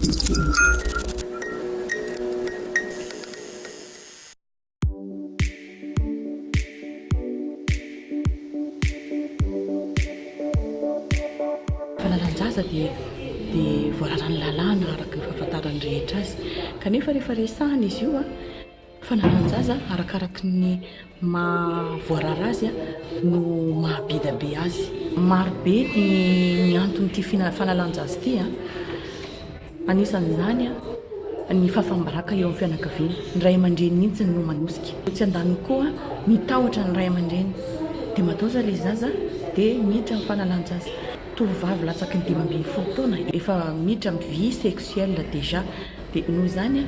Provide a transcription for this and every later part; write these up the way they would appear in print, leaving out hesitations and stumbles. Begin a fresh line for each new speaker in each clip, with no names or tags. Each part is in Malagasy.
Fanalan-jaza dia voararany lalàna araka ny fahafantarany rehetra azy kanefa rehefa resahana izy io a fanalan-jaza arakaraky ny mahavoarara azy a no mahabidabe azy. Marobe ny antony'ity fanalan-jaza ity a anisan'izany a ny fahasambaraka eo amin'ny fianakaviana. Ny ray aman-dreny mihitsy no manosika, tsy andany koa mitahotra ny ray aman-dreny dia matoza ilay zaza dia miditra amin'ny fanalan-jaza. Tovovavy latsaky ny 15 taona efa miditra amin'ny vie sexuelle déjà dia noho izany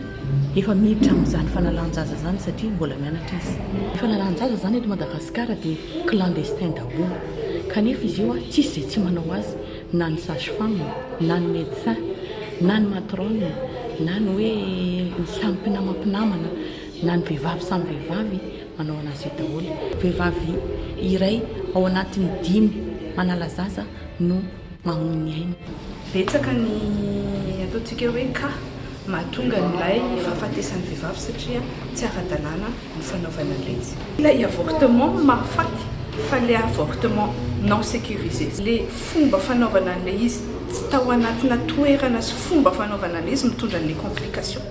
efa miditra amin'izany fanalan-jaza zany satria mbola mianatra izy. Ny fanalan-jaza zany eto Madagasikara dia clandestin daholo kanefa izy io tsisy izay tsy manao azy, na ny sage-femme, na ny médecin, na ny matrone, na ny hoe samy mpinamampinamana, na ny vehivavy samy vehivavy manao anazy io daholo. Vehivavy iray ao anatin'ny 5 manala zaza no mahony aina.
Betsaka ny ataontsika hoe ka mahatonga nylay fahafatesan'ny vehivavy satria tsy ara-dalàna ny fanaovana an'ilay izy. Ilay avortement mahafaty fa le avortement non sécurisé. Le fomba fanaovana an'ilay izy tsy tao anatina toerana sy fomba fanaovana an'ilay izy mitondra an'ilay complication.